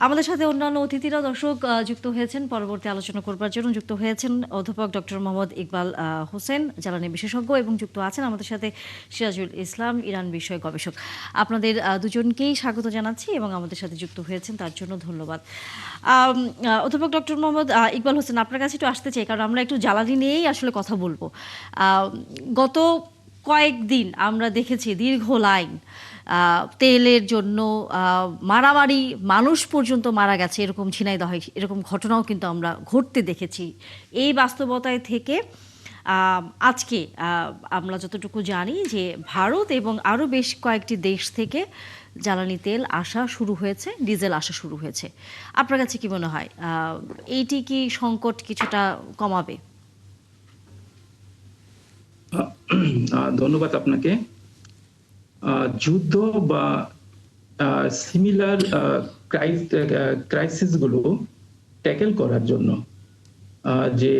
আমাদের সাথে অন্যান্য অতিথিরা দর্শক যুক্ত হয়েছেন পরবর্তী আলোচনা করবার জন্য। যুক্ত হয়েছেন অধ্যাপক ডক্টর মোহাম্মদ ইকবাল হোসেন, জ্বালানি বিশেষজ্ঞ, এবং যুক্ত আছেন আমাদের সাথে সিরাজুল ইসলাম, ইরান বিষয়ক গবেষক। আপনাদের দুজনকেই স্বাগত জানাচ্ছি এবং আমাদের সাথে যুক্ত হয়েছেন তার জন্য ধন্যবাদ। অধ্যাপক ডক্টর মোহাম্মদ ইকবাল হোসেন, আপনার কাছে একটু আসতে চাই, কারণ আমরা একটু জ্বালানি নিয়েই আসলে কথা বলবো। গত কয়েকদিন আমরা দেখেছি দীর্ঘ লাইন, তেলের জন্য মারামারি, মানুষ পর্যন্ত মারা গেছে, এরকম ঝিনাইদহ এরকম ঘটনাও কিন্তু আমরা ঘটতে দেখেছি। এই বাস্তবতায় থেকে আজকে আমরা যতটুকু জানি যে ভারত এবং আরও বেশ কয়েকটি দেশ থেকে জ্বালানি তেল আসা শুরু হয়েছে, ডিজেল আসা শুরু হয়েছে। আপনার কাছে কি মনে হয় এইটি কি সংকট কিছুটা কমাবে? ধন্যবাদ আপনাকে। যুদ্ধ বা সিমিলার ক্রাইসিস গুলো ট্যাকেল করার জন্য যে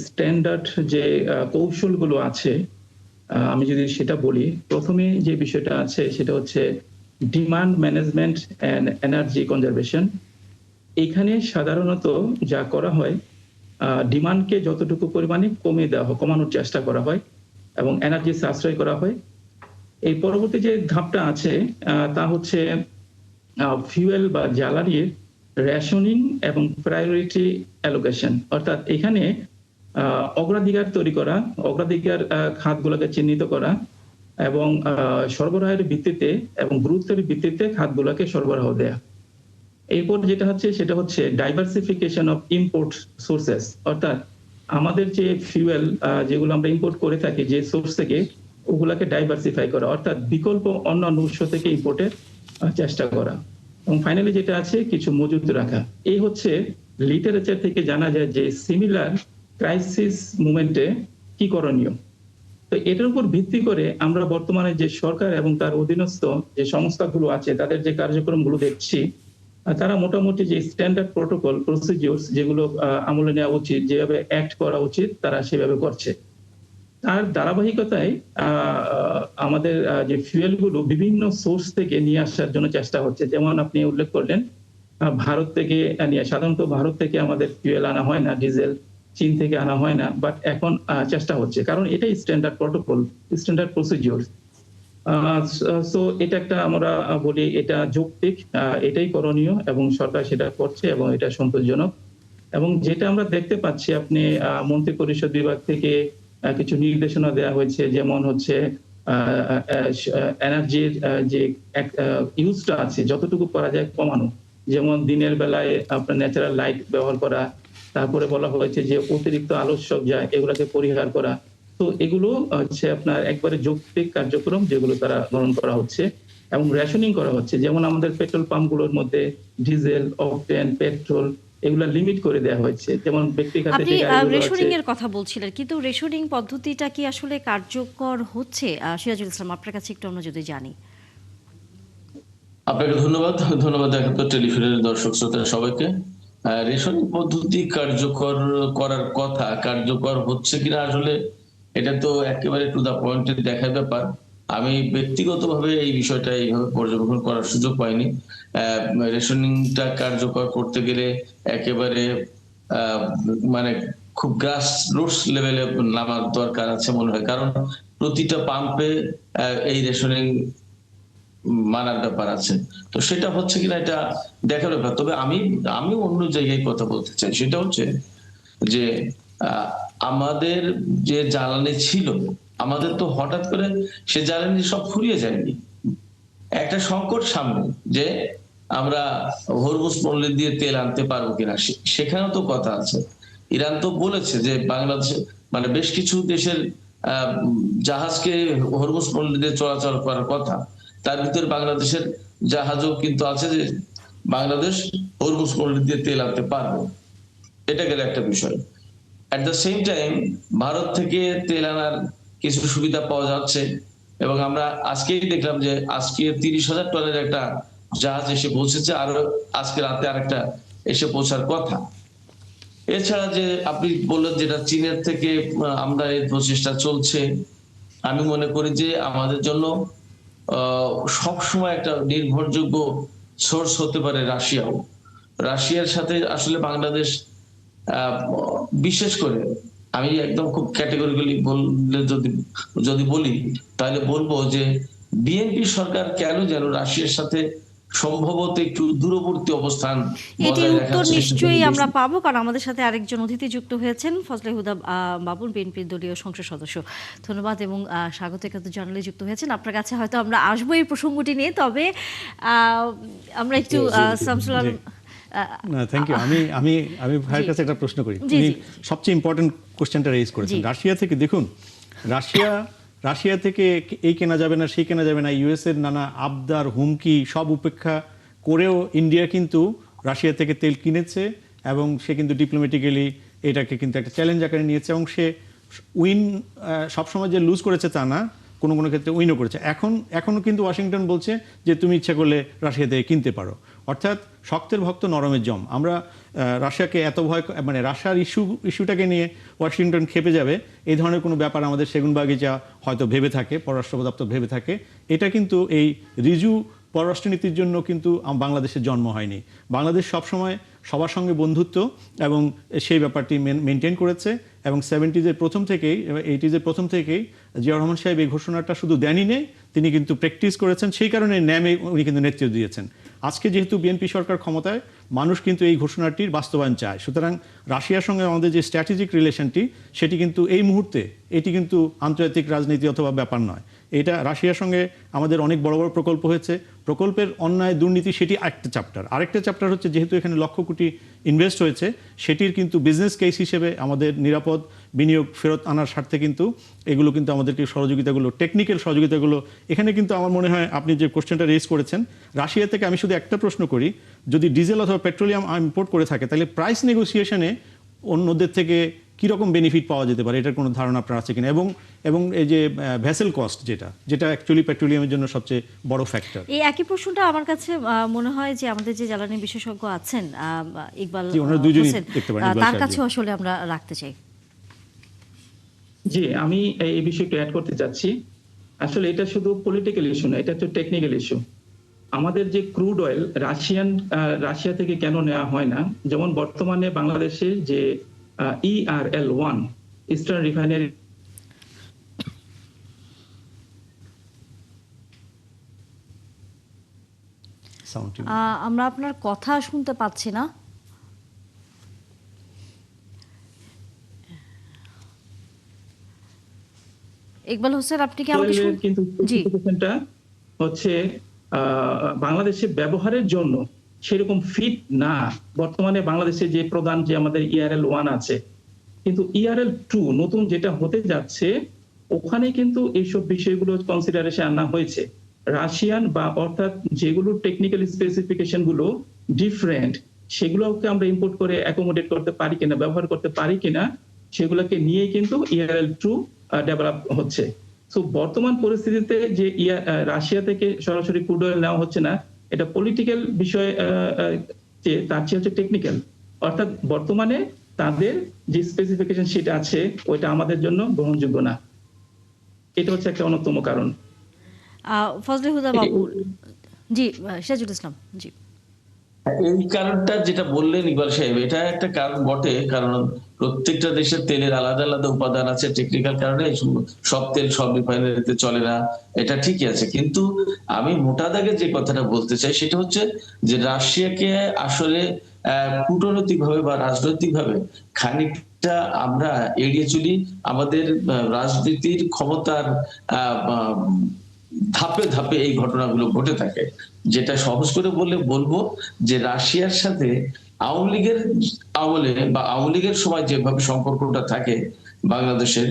স্ট্যান্ডার্ড যে কৌশলগুলো আছে, আমি যদি সেটা বলি, প্রথমে যে বিষয়টা আছে সেটা হচ্ছে demand management and energy conservation. এখানে সাধারণত যা করা হয়, ডিমান্ডকে যতটুকু পরিমাণে কমানোর চেষ্টা করা হয় এবং এনার্জি সাশ্রয় করা হয়। এই পরবর্তী যে ধাপটা আছে তা হচ্ছে ফিউয়েল বা জ্বালানির রেশনিং এবং প্রায়োরিটি অ্যালোকেশন। অর্থাৎ এখানে অগ্রাধিকার তৈরি করা, অগ্রাধিকার খাতগুলোকে চিহ্নিত করা এবং সরবরাহের ভিত্তিতে এবং গুরুত্বের ভিত্তিতে খাতগুলোকে সরবরাহ দেয়া। এরপর যেটা হচ্ছে সেটা হচ্ছে ডাইভার্সিফিকেশন অফ ইম্পোর্ট সোর্সেস। অর্থাৎ আমাদের যে ফিউয়েল যেগুলো আমরা ইম্পোর্ট করে থাকি যে সোর্স থেকে, ওগুলাকে ডাইভার্সিফাই করা, অর্থাৎ বিকল্প অন্যান্য উৎস থেকে ইম্পোর্টের চেষ্টা করা। এবং ফাইনালি যেটা আছে কিছু মজুত রাখা। এই হচ্ছে লিটারেচার থেকে জানা যায় যে সিমিলার ক্রাইসিস মুভমেন্টে কি করণীয়। তো এটার উপর ভিত্তি করে আমরা বর্তমানে যে সরকার এবং তার অধীনস্থ যে সংস্থাগুলো আছে তাদের যে কার্যক্রমগুলো দেখছি, তারা মোটামুটি যে স্ট্যান্ডার্ড প্রোটোকল প্রসিডিউরস যেগুলো আমলে নেওয়া উচিত, যেভাবে অ্যাক্ট করা উচিত, তারা সেভাবে করছে। তার ধারাবাহিকতায় আমাদের যে ফুয়েল গুলো বিভিন্ন সোর্স থেকে নিয়ে আসার জন্য চেষ্টা হচ্ছে। যেমন আপনি উল্লেখ করলেন ভারত থেকে নিয়ে, সাধারণত ভারত থেকে আমাদের ফুয়েল আনা হয় না, ডিজেল চীন থেকে আনা হয় না, বাট এখন চেষ্টা হচ্ছে, কারণ এটাই standard protocol, standard procedure. So এটা একটা আমরা বলি এটা যৌক্তিক, এটাই করণীয় এবং সরকার সেটা করছে এবং এটা সন্তোষজনক। এবং যেটা আমরা দেখতে পাচ্ছি, আপনি মন্ত্রী পরিষদ বিভাগ থেকে কিছু নির্দেশনা দেওয়া হয়েছে, যেমন হচ্ছে এনার্জির যে ইউজটা আছে যতটুকু করা যায় কমানো। যেমন দিনের বেলায় আপনার ন্যাচারাল লাইট ব্যবহার করা, তারপরে বলা হয়েছে যে অতিরিক্ত আলোকসজ্জা এগুলাকে পরিহার করা। তো এগুলো হচ্ছে আপনার একবারে যৌক্তিক কার্যক্রম যেগুলো তারা গ্রহণ করা হচ্ছে এবং রেশনিং করা হচ্ছে। যেমন আমাদের পেট্রোল পাম্পগুলোর মধ্যে ডিজেল, অকটেন, পেট্রোল এগুলা লিমিট করে দেওয়া হয়েছে। যেমন ব্যক্তিগত আপনি যে গাড়িগুলো রেশনিং আছে। এর কথা বলছিলেন, কিন্তু রেশনিং পদ্ধতিটা কি আসলে কার্যকর হচ্ছে? সিরাজুল ইসলাম, আপনার কাছে একটু আমরা যদি জানি। আপনাকে ধন্যবাদ। ধন্যবাদ একাত্তর টেলিভিশনের দর্শক শ্রোতা সবাইকে। রেশনিং পদ্ধতি কার্যকর করার কথা, কার্যকর হচ্ছে কিনা আসলে এটা তো একেবারে টু দা পয়েন্টে দেখার ব্যাপার। আমি ব্যক্তিগতভাবে এই বিষয়টা এইভাবে পর্যবেক্ষণ করার সুযোগ পাইনি। রেশনিংটা কার্যকর করতে গেলে একেবারে মানে খুব গ্রাস রুটস লেভেলে নামার দরকার আছে মনে হয়, কারণ প্রতিটা পাম্পে এই রেশনিং মানার ব্যাপার আছে। তো সেটা হচ্ছে কিনা এটা দেখার ব্যাপার। তবে আমি অন্য জায়গায় কথা বলতে চাই, সেটা হচ্ছে যে আমাদের যে জ্বালানি ছিল, আমাদের তো হঠাৎ করে সে জ্বালানি সব ফুরিয়ে যায়নি। একটা সংকট সামনে যে আমরা হরমুজ পল্লী দিয়ে তেল আনতে পারবো কিনা, সেখানেও তো কথা আছে। ইরান তো বলেছে যে বাংলাদেশে মানে বেশ কিছু দেশের জাহাজকে হরমুজ পল্লী দিয়ে চলাচল করার কথা, তার ভিতরে বাংলাদেশের জাহাজও কিন্তু আছে যে বাংলাদেশ হরমুজ পল্লী দিয়ে তেল আনতে পারবে। এটা গেল একটা বিষয়। At the same time Bharat থেকে তেল আনার কিছু সুবিধা পাওয়া যাচ্ছে এবং আমরা আজকেই দেখলাম যে আজকে 30,000 টনের একটা জাহাজ এসে পৌঁছেছে, আরো আজকে রাতে আরেকটা এসে পৌঁছার কথা। এছাড়া যে আপনি বললেন যেটা চীনের থেকে আমদানির প্রচেষ্টা চলছে, আমি মনে করি যে আমাদের জন্য সবসময় একটা নির্ভরযোগ্য সোর্স হতে পারে রাশিয়াও। রাশিয়ার সাথে আসলে বাংলাদেশ বিশেষ করে আমি একদম খুব ক্যাটেগরিক্যালি বললে যদি বলি তাহলে বলবো যে বিএনপি সরকার কেন যেন রাশিয়ার সাথে সম্ভবত একটু দূরবর্তী অবস্থান এটির বজায় উত্তর রাখার চেষ্টা নিশ্চয়ই করে। আমরা পাবো, কারণ আমাদের সাথে আরেকজন অতিথি যুক্ত হয়েছেন, ফজলে হুদা বাবুল, বিএনপির দলীয় সংসদ সদস্য। ধন্যবাদ এবং স্বাগত একাত্তর জানালে যুক্ত হয়েছেন। আপনার কাছে হয়তো আমরা আসবো এই প্রসঙ্গটি নিয়ে, তবে আমরা একটু শামসুল আলম। না, থ্যাংক ইউ। আমি আমি আমি ভাইয়ের কাছে একটা প্রশ্ন করি। উনি সবচেয়ে ইম্পর্টেন্ট কোশ্চেনটা রেজ করেছেন। রাশিয়া থেকে দেখুন, রাশিয়া থেকে এই কেনা যাবে না, সেই কেনা যাবে না, ইউএস এর নানা আবদার, হুমকি সব উপেক্ষা করেও ইন্ডিয়া কিন্তু রাশিয়া থেকে তেল কিনেছে এবং সে কিন্তু ডিপ্লোম্যাটিক্যালি এটাকে কিন্তু একটা চ্যালেঞ্জ আকারে নিয়েছে এবং সে উইন সবসময় যে লুজ করেছে তা না, কোনো কোনো ক্ষেত্রে উইনও করেছে। এখনও কিন্তু ওয়াশিংটন বলছে যে তুমি ইচ্ছা করলে রাশিয়া থেকে কিনতে পারো। অর্থাৎ শক্তের ভক্ত নরমের জম। আমরা রাশিয়াকে এত ভয়, মানে রাশিয়ার ইস্যুটাকে নিয়ে ওয়াশিংটন খেপে যাবে এই ধরনের কোনো ব্যাপার আমাদের সেগুনবাগিচা হয়তো ভেবে থাকে, পররাষ্ট্র দপ্তর ভেবে থাকে। এটা কিন্তু এই রিজু পররাষ্ট্রনীতির জন্য কিন্তু বাংলাদেশের জন্ম হয়নি। বাংলাদেশ সবসময় সবার সঙ্গে বন্ধুত্ব এবং সেই ব্যাপারটি মেনটেন করেছে এবং 70s প্রথম থেকেই, 80s প্রথম থেকেই জিয়া রহমান সাহেব এই ঘোষণাটা শুধু দেনই নেই, তিনি কিন্তু প্র্যাকটিস করেছেন। সেই কারণে ন্যামে উনি কিন্তু নেতৃত্ব দিয়েছেন। আজকে যেহেতু বিএনপি সরকার ক্ষমতায়, মানুষ কিন্তু এই ঘোষণাটির বাস্তবায়ন চায়। সুতরাং রাশিয়ার সঙ্গে আমাদের যে স্ট্র্যাটেজিক রিলেশনটি, সেটি কিন্তু এই মুহূর্তে এটি কিন্তু আন্তর্জাতিক রাজনীতি অথবা ব্যাপার নয়। এটা রাশিয়ার সঙ্গে আমাদের অনেক বড় বড় প্রকল্প হয়েছে। প্রকল্পের অন্যায় দুর্নীতি সেটি একটা চ্যাপ্টার। আরেকটা চ্যাপ্টার হচ্ছে যেহেতু এখানে লক্ষ কোটি ইনভেস্ট হয়েছে, সেটির কিন্তু বিজনেস কেস হিসেবে আমাদের নিরাপদ বিনিয়োগ ফেরত আনার স্বার্থে কিন্তু এগুলো কিন্তু আমাদেরকে সহযোগিতাগুলো, টেকনিক্যাল সহযোগিতাগুলো এখানে কিন্তু আমার মনে হয় আপনি যে কোশ্চেনটা রেজ করেছেন, রাশিয়া থেকে আমি শুধু একটা প্রশ্ন করি, যদি ডিজেল অথবা পেট্রোলিয়াম ইম্পোর্ট করে থাকে তাহলে প্রাইস নেগোসিয়েশনে অন্যদের থেকে কীরকম বেনিফিট পাওয়া যেতে পারে, এটার কোনো ধারণা আপনার আছে কিনা? এবং এই যে ভেসেল কস্ট যেটা অ্যাকচুয়ালি পেট্রোলিয়ামের জন্য সবচেয়ে বড় ফ্যাক্টর। এই একই প্রশ্নটা আমার কাছে মনে হয় যে আমাদের যে জ্বালানি বিশেষজ্ঞ আছেন ইকবাল হোসেন, তার কাছে আসলে আমরা রাখতে চাই। জি, আমি এই বিষয়ে একটু অ্যাড করতে চাচ্ছি। আসলে এটা শুধু পলিটিক্যাল ইস্যু না, এটা একটা টেকনিক্যাল ইস্যু। আমাদের যে ক্রুড অয়েল রাশিয়া থেকে কেন নেওয়া হয় না, যেমন বর্তমানে বাংলাদেশে যে ERL-1 ইস্টার্ন রিফাইনারি আমরা আপনার কথা শুনতে পাচ্ছি না। ইকবাল হোসেন, আপনি কি আমাকে শুনছেন? কিন্তু হচ্ছে বাংলাদেশে ব্যবহারের জন্য সেরকম ফিট না। বর্তমানে বাংলাদেশে যে প্রধান যে আমাদের ERL-1 আছে, কিন্তু ERL-2 নতুন যেটা হতে যাচ্ছে, ওখানে কিন্তু এইসব বিষয়গুলো কনসিডারেশন আনা হয়েছে। রাশিয়ান বা অর্থাৎ যেগুলো টেকনিক্যাল স্পেসিফিকেশন গুলো ডিফারেন্ট, সেগুলোকে আমরা ইম্পোর্ট করে অ্যাকোমোডেট করতে পারি কিনা, ব্যবহার করতে পারি কিনা, সেগুলোকে নিয়ে কিন্তু ERL-2 ডেভেলপ হচ্ছে। সো বর্তমান পরিস্থিতিতে যে রাশিয়া থেকে সরাসরি ক্রুড অয়েল নেওয়া হচ্ছে না, এটা পলিটিক্যাল বিষয়, তার চেয়ে হচ্ছে টেকনিক্যাল। অর্থাৎ বর্তমানে তাদের যে স্পেসিফিকেশন সেটা আছে, ওইটা আমাদের জন্য গ্রহণযোগ্য না। এটা হচ্ছে একটা অন্যতম কারণ। ফজলে হুদা বাবু, জি সিরাজুল ইসলাম, জি। এই কারণটা যেটা বললেন ইকবাল সাহেব, এটা একটা কারণ বটে, কারণ প্রত্যেকটা দেশের তেলের আলাদা আলাদা উপাদান আছে। টেকনিক্যাল কারণে সব তেল সব রিফাইনারিতে চলে না, এটা ঠিকই আছে। কিন্তু আমি মোটা দাগে যে কথাটা বলতে চাই সেটা হচ্ছে যে রাশিয়াকে আসলে কূটনৈতিক ভাবে বা রাজনৈতিক ভাবে খানিকটা আমরা এড়িয়ে চলি। আমাদের রাজনীতির ক্ষমতার ধাপে ধাপে এই ঘটনাগুলো ঘটে থাকে। যেটা সহজ করে বলবো যে রাশিয়ার সাথে আওয়ামী লীগের আমলে বা আওয়ামী লীগের সময় যেভাবে সম্পর্কটা থাকে বাংলাদেশের,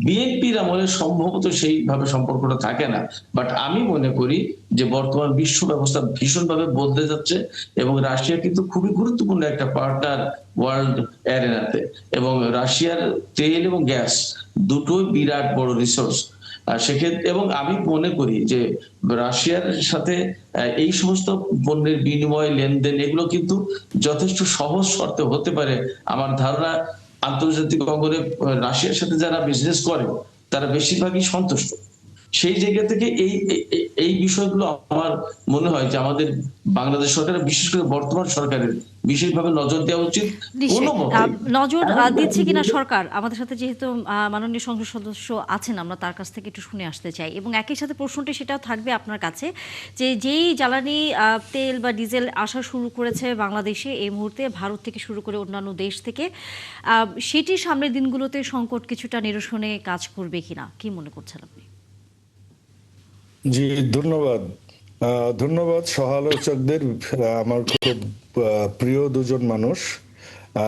বিএনপির আমলে সম্ভবত সেইভাবে সম্পর্কটা থাকে না। বাট আমি মনে করি যে বর্তমান বিশ্ব ব্যবস্থা ভীষণভাবে বদলে যাচ্ছে এবং রাশিয়া কিন্তু খুবই গুরুত্বপূর্ণ একটা পার্টনার ওয়ার্ল্ড অ্যারেনাতে। এবং রাশিয়ার তেল এবং গ্যাস দুটোই বিরাট বড় রিসোর্স। সেক্ষেত্রে এবং আমি মনে করি যে রাশিয়ার সাথে এই সমস্ত পণ্যের বিনিময়, লেনদেন এগুলো কিন্তু যথেষ্ট সহজ শর্তে হতে পারে। আমার ধারণা আন্তর্জাতিক অঙ্গনে রাশিয়ার সাথে যারা বিজনেস করে তারা বেশিরভাগই সন্তুষ্ট। সেই জায়গা থেকে এই বিষয়গুলো আমার মনে হয় যে আমাদের বাংলাদেশ সরকারের, বিশেষ করে বর্তমান সরকারের বিশেষভাবে নজর দেওয়া উচিত। কোনো মতে নজর দিচ্ছে কিনা সরকার, আমাদের সাথে যেহেতু মাননীয় সংসদ সদস্য আছেন, আমরা তার কাছ থেকে একটু শুনে আসতে চাই। এবং একই সাথে প্রশ্নটি সেটাও থাকবে আপনার কাছে যে যেই জ্বালানি তেল বা ডিজেল আসা শুরু করেছে বাংলাদেশে এই মুহূর্তে ভারত থেকে শুরু করে অন্যান্য দেশ থেকে, সেটি সামনের দিনগুলোতে সংকট কিছুটা নিরসনে কাজ করবে কিনা, কি মনে করছেন আপনি? জি, ধন্যবাদ। ধন্যবাদ সহ-আলোচকদের। আমার খুব প্রিয় দুজন মানুষ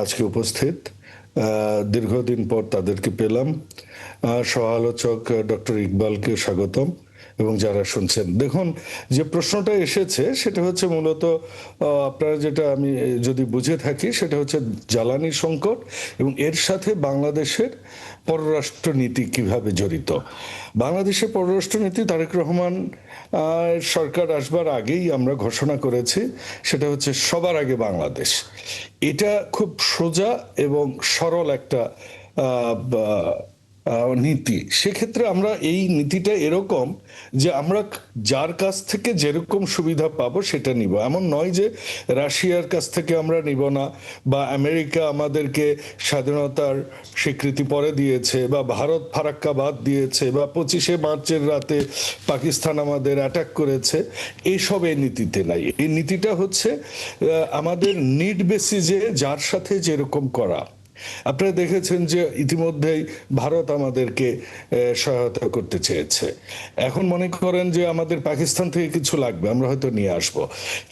আজকে উপস্থিত, দীর্ঘদিন পর তাদেরকে পেলাম। সহ-আলোচক ডক্টর ইকবালকে স্বাগতম এবং যারা শুনছেন। দেখুন, যে প্রশ্নটা এসেছে সেটা হচ্ছে মূলত আপনারা যেটা আমি যদি বুঝে থাকি সেটা হচ্ছে জ্বালানি সংকট এবং এর সাথে বাংলাদেশের পররাষ্ট্র নীতি কিভাবে জড়িত। বাংলাদেশের পররাষ্ট্র নীতি তারেক রহমান সরকার আসবার আগেই আমরা ঘোষণা করেছি, সেটা হচ্ছে সবার আগে বাংলাদেশ। এটা খুব সোজা এবং সরল একটা নীতি। সেক্ষেত্রে আমরা এই নীতিটা এরকম যে আমরা যার কাছ থেকে যেরকম সুবিধা পাবো সেটা নিব। এমন নয় যে রাশিয়ার কাছ থেকে আমরা নিব না, বা আমেরিকা আমাদেরকে স্বাধীনতার স্বীকৃতি পরে দিয়েছে, বা ভারত ফারাক্কা বাদ দিয়েছে, বা 25শে মার্চের রাতে পাকিস্তান আমাদের অ্যাটাক করেছে, এইসব এই নীতিতে নাই। এই নীতিটা হচ্ছে আমাদের নিড বেসিসে যার সাথে যেরকম করা। আপনারা দেখেছেন যে ইতিমধ্যেই ভারত আমাদেরকে সহায়তা করতে চেয়েছে। এখন মনে করেন যে আমাদের পাকিস্তান থেকে কিছু লাগবে, আমরা হয়তো নিয়ে আসব,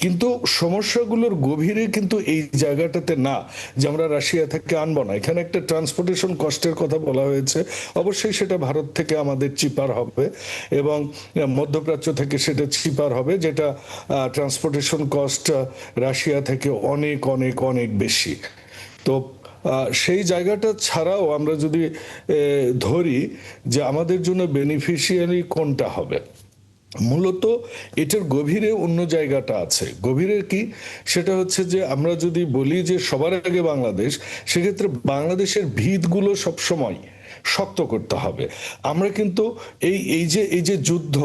কিন্তু সমস্যাগুলোর গভীরে কিন্তু এই জায়গাটাতে না যে আমরা রাশিয়া থেকে আনবো না। এখানে একটা ট্রান্সপোর্টেশন কস্টের কথা বলা হয়েছে, অবশ্যই সেটা ভারত থেকে আমাদের চিপার হবে এবং মধ্যপ্রাচ্য থেকে সেটা চিপার হবে, যেটা ট্রান্সপোর্টেশন কস্ট রাশিয়া থেকে অনেক অনেক অনেক বেশি। তো সেই জায়গাটা ছাড়াও আমরা যদি ধরি যে আমাদের জন্য বেনিফিশিয়ারি কোনটা হবে, মূলত এটার গভীরে অন্য জায়গাটা আছে। গভীরে কি, সেটা হচ্ছে যে আমরা যদি বলি যে সবার আগে বাংলাদেশ, সেক্ষেত্রে বাংলাদেশের ভিতগুলো সবসময় শক্ত করতে হবে। আমরা কিন্তু এই যে যুদ্ধ,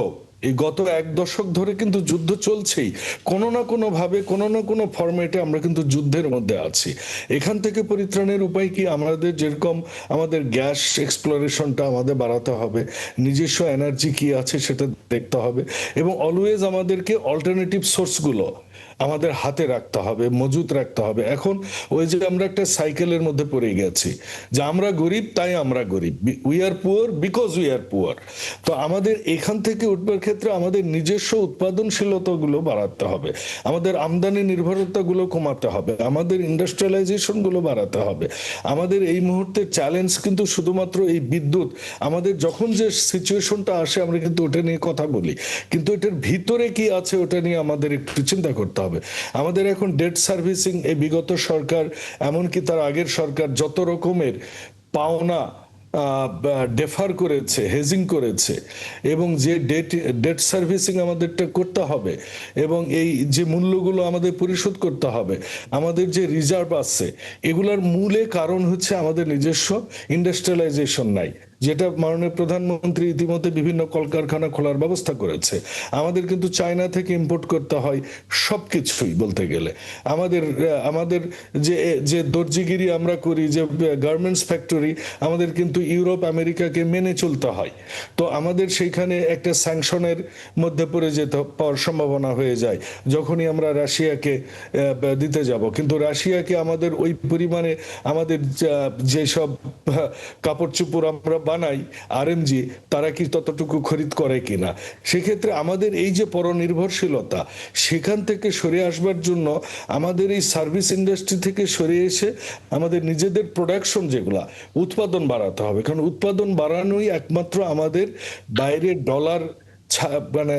এই গত 1 দশক ধরে কিন্তু যুদ্ধ চলছেই, কোনো না কোনো ভাবে, কোনো না কোনো ফরম্যাটে আমরা কিন্তু যুদ্ধের মধ্যে আছি। এখান থেকে পরিত্রাণের উপায় কি, আমাদের যেরকম আমাদের গ্যাস এক্সপ্লোরেশনটা আমাদের বাড়াতে হবে, নিজস্ব এনার্জি কি আছে সেটা দেখতে হবে, এবং অলওয়েজ আমাদেরকে অল্টারনেটিভ সোর্সগুলো আমাদের হাতে রাখতে হবে, মজুত রাখতে হবে। এখন ওই যে আমরা একটা সাইকেলের মধ্যে পড়ে গেছি যে আমরা গরিব তাই আমরা গরিব, we are poor because we are poor. তো আমাদের এখান থেকে উঠবার ক্ষেত্রে আমাদের নিজস্ব উৎপাদনশীলতাগুলো বাড়াতে হবে, আমাদের আমদানি নির্ভরতাগুলো কমাতে হবে, আমাদের ইন্ডাস্ট্রিয়ালাইজেশনগুলো বাড়াতে হবে। আমাদের এই মুহূর্তে চ্যালেঞ্জ কিন্তু শুধুমাত্র এই বিদ্যুৎ। আমাদের যখন যে সিচুয়েশনটা আসে আমরা কিন্তু ওটা নিয়ে কথা বলি, কিন্তু এটার ভিতরে কি আছে ওটা নিয়ে আমাদের একটু চিন্তা করতে হবে। আমাদের এখন ডেট সার্ভিসিং, এই বিগত সরকার এমনকি তার আগের সরকার যত রকমের পাওনা ডেফার করেছে, হেজিং করেছে, এবং যে ডেট সার্ভিসিং আমাদেরটা করতে হবে, এবং এই যে মূল্যগুলো আমাদের পরিশোধ করতে হবে, আমাদের যে রিজার্ভ আছে, এগুলার মূলে কারণ হচ্ছে আমাদের নিজস্ব ইন্ডাস্ট্রিয়ালাইজেশন নাই, যেটা মাননীয় প্রধানমন্ত্রী ইতিমধ্যে বিভিন্ন কলকারখানা খোলার ব্যবস্থা করেছে। আমাদের কিন্তু চায়না থেকে ইম্পোর্ট করতে হয় সবকিছুই বলতে গেলে। আমাদের যে দর্জিগিরি আমরা করি, যে গার্মেন্টস ফ্যাক্টরি, আমাদের কিন্তু ইউরোপ আমেরিকাকে মেনে চলতে হয়। তো আমাদের সেইখানে একটা স্যাংশনের মধ্যে পড়ে যেতে পাওয়ার সম্ভাবনা হয়ে যায় যখনই আমরা রাশিয়াকে দিতে যাব। কিন্তু রাশিয়াকে আমাদের ওই পরিমাণে আমাদের যেসব কাপড় চোপড় আমরা বানাই আরএমজি, তারা কি ততটুকু খরিদ করে কিনা। সেক্ষেত্রে আমাদের এই যে পরনির্ভরশীলতা, সেখান থেকে সরে আসবার জন্য আমাদের এই সার্ভিস ইন্ডাস্ট্রি থেকে সরে এসে আমাদের নিজেদের প্রোডাকশন যেগুলা উৎপাদন বাড়াতে হবে, কারণ উৎপাদন বাড়ানোই একমাত্র আমাদের বাইরে ডলার মানে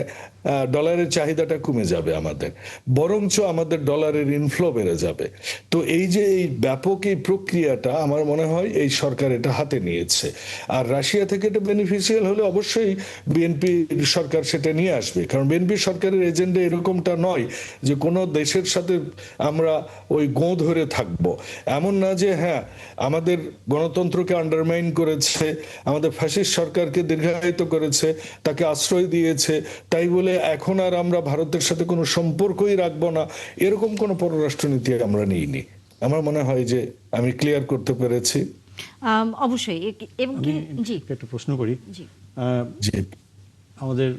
ডলারের চাহিদাটা কমে যাবে আমাদের, বরঞ্চ আমাদের ডলারের ইনফ্লো বেড়ে যাবে। তো এই যে এই ব্যাপক এই প্রক্রিয়াটা আমার মনে হয় এই সরকার এটা হাতে নিয়েছে। আর রাশিয়া থেকে এটা বেনিফিশিয়াল হলে অবশ্যই বিএনপি সরকার সেটা নিয়ে আসবে, কারণ বিএনপি সরকারের এজেন্ডা এরকমটা নয় যে কোনো দেশের সাথে আমরা ওই গোঁ ধরে থাকব। এমন না যে হ্যাঁ আমাদের গণতন্ত্রকে আন্ডারমাইন করেছে, আমাদের ফ্যাসিস্ট সরকারকে দীর্ঘায়িত করেছে, তাকে আশ্রয় দিয়েছে, তাই বলে এখন আর আমরা ভারতের সাথে কোনো সম্পর্কই রাখবো না, এরকম কোনো পররাষ্ট্রনীতি আমরা নিইনি। আমার মনে হয় যে আমি ক্লিয়ার করতে পেরেছি। অবশ্যই। এবং জি একটা প্রশ্ন করি। জি জি, আমাদের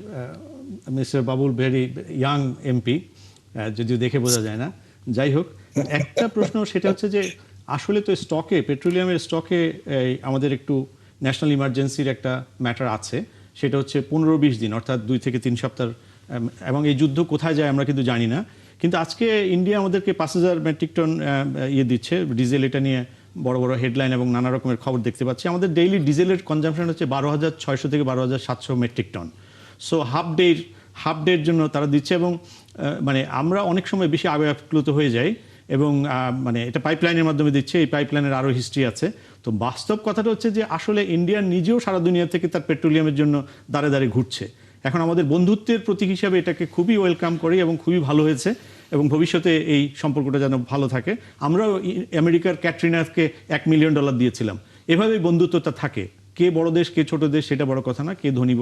mister Babul very young MP, যদিও দেখে বোঝা যায় না, যাই হোক, একটা প্রশ্ন সেটা হচ্ছে যে আসলে তো স্টকে, পেট্রোলিয়ামের স্টকে আমাদের একটু ন্যাশনাল ইমার্জেন্সির একটা ম্যাটার আছে, সেটা হচ্ছে 15-20 দিন, অর্থাৎ 2 থেকে 3 সপ্তাহ, এবং এই যুদ্ধ কোথায় যায় আমরা কিন্তু জানি না। কিন্তু আজকে ইন্ডিয়া আমাদেরকে 5000 মেট্রিক টন ইয়ে দিচ্ছে ডিজেল, এটা নিয়ে বড় বড় হেডলাইন এবং নানা রকমের খবর দেখতে পাচ্ছি। আমাদের ডেইলি ডিজেলের কনজাম্পশন হচ্ছে 12,600 থেকে 12,700 মেট্রিক টন। সো হাফ ডের জন্য তারা দিচ্ছে, এবং মানে আমরা অনেক সময় বেশি আবেগপ্লুত হয়ে যাই, এবং মানে এটা পাইপলাইনের মাধ্যমে দিচ্ছে, এই পাইপলাইনের আরও হিস্ট্রি আছে। তো বাস্তব কথাটা হচ্ছে যে আসলে ইন্ডিয়া নিজেও সারা দুনিয়া থেকে তার পেট্রোলিয়ামের জন্য দাঁড়ে দাঁড়ে ঘুরছে। এখন আমাদের বন্ধুত্বের প্রতীক হিসাবে এটাকে খুবই ওয়েলকাম করি এবং খুবই ভালো হয়েছে, এবং ভবিষ্যতে এই সম্পর্কটা যেন ভালো থাকে। আমরাও আমেরিকার ক্যাটরিনাকে $1 মিলিয়ন দিয়েছিলাম। এভাবেই বন্ধুত্বটা থাকে, কে বড় দেশ কে ছোট দেশ সেটা বড় কথা না, কে ধনী।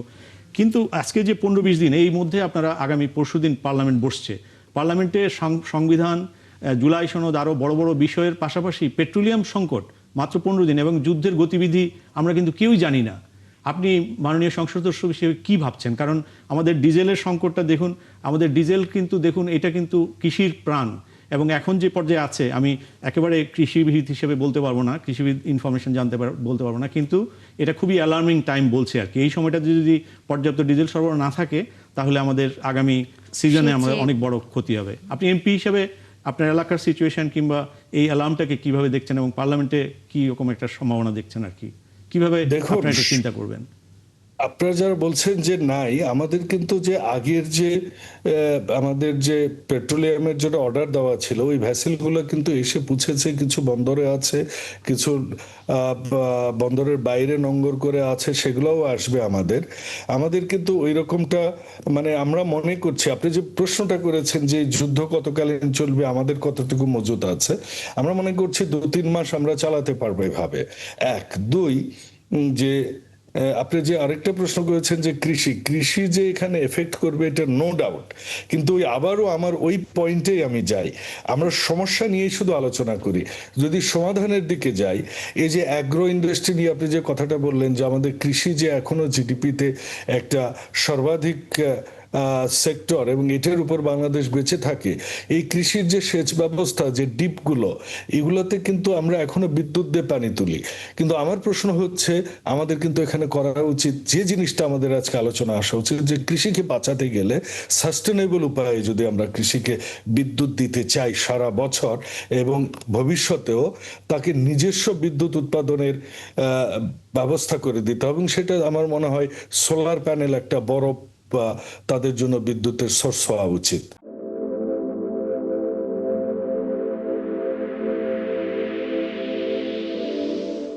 কিন্তু আজকে যে 15-20 দিন, এই মধ্যে আপনারা আগামী পরশুদিন পার্লামেন্ট বসছে, পার্লামেন্টে সংবিধান, জুলাই সনদ, আরও বড় বড় বিষয়ের পাশাপাশি পেট্রোলিয়াম সংকট, মাত্র 15 দিন, এবং যুদ্ধের গতিবিধি আমরা কিন্তু কেউই জানি না। আপনি মাননীয় সংসদ সদস্য হিসেবে কী ভাবছেন? কারণ আমাদের ডিজেলের সংকটটা দেখুন, আমাদের ডিজেল কিন্তু দেখুন, এটা কিন্তু কৃষির প্রাণ, এবং এখন যে পর্যায়ে আছে, আমি একেবারে কৃষিবিদ হিসেবে বলতে পারবো না, কৃষিবিদ ইনফরমেশন বলতে পারবো না, কিন্তু এটা খুবই অ্যালার্মিং টাইম বলছে আর কি। এই সময়টাতে যদি পর্যাপ্ত ডিজেল সরবরাহ না থাকে, তাহলে আমাদের আগামী সিজনে আমাদের অনেক বড় ক্ষতি হবে। আপনি এমপি হিসেবে আপনার এলাকার সিচুয়েশন কিংবা এই অ্যালার্মটাকে কিভাবে দেখছেন, এবং পার্লামেন্টে কি রকম একটা সম্ভাবনা দেখছেন আর কি, কিভাবে আপনারা এটা চিন্তা করবেন? আপনারা যারা বলছেন যে নাই, আমাদের কিন্তু যে আগের যে আমাদের যে পেট্রোলিয়ামের জন্য অর্ডার দেওয়া ছিল, ওই ভ্যাসেলগুলো কিন্তু এসে পৌঁছেছে, কিছু বন্দরে আছে, কিছু বন্দরের বাইরে নোঙ্গর করে আছে, সেগুলোও আসবে আমাদের কিন্তু ওই রকমটা, মানে আমরা মনে করছি, আপনি যে প্রশ্নটা করেছেন যে যুদ্ধ কতকালীন চলবে, আমাদের কতটুকু মজুদ আছে, আমরা মনে করছি 2-3 মাস আমরা চালাতে পারবো এভাবে। 1, 2 যে আপনি যে আরেকটা প্রশ্ন করেছেন যে কৃষি যে এখানে এফেক্ট করবে, এটা নো ডাউট, কিন্তু আবারও আমার ওই পয়েন্টেই আমি যাই, আমরা সমস্যা নিয়ে শুধু আলোচনা করি, যদি সমাধানের দিকে যাই, এই যে অ্যাগ্রো ইন্ডাস্ট্রি নিয়ে আপনি যে কথাটা বললেন যে আমাদের কৃষি যে এখনো জিডিপিতে একটা সর্বাধিক সেক্টর, এবং এটার উপর বাংলাদেশ বেঁচে থাকে, এই কৃষির যে সেচ ব্যবস্থা, যে ডিপগুলো, এগুলোতে কিন্তু আমরা এখনো বিদ্যুৎ দিয়ে পানি তুলি। কিন্তু আমার প্রশ্ন হচ্ছে, আমাদের কিন্তু এখানে করা উচিত যে জিনিসটা আমাদের আজকে আলোচনা আসা উচিত, যে কৃষিকে বাঁচাতে গেলে সাস্টেনেবল উপায়ে যদি আমরা কৃষিকে বিদ্যুৎ দিতে চাই সারা বছর এবং ভবিষ্যতেও, তাকে নিজস্ব বিদ্যুৎ উৎপাদনের ব্যবস্থা করে দিতে হবে, এবং সেটা আমার মনে হয় সোলার প্যানেল একটা বড় তাদের জন্য বিদ্যুতের সোর্স হওয়া উচিত।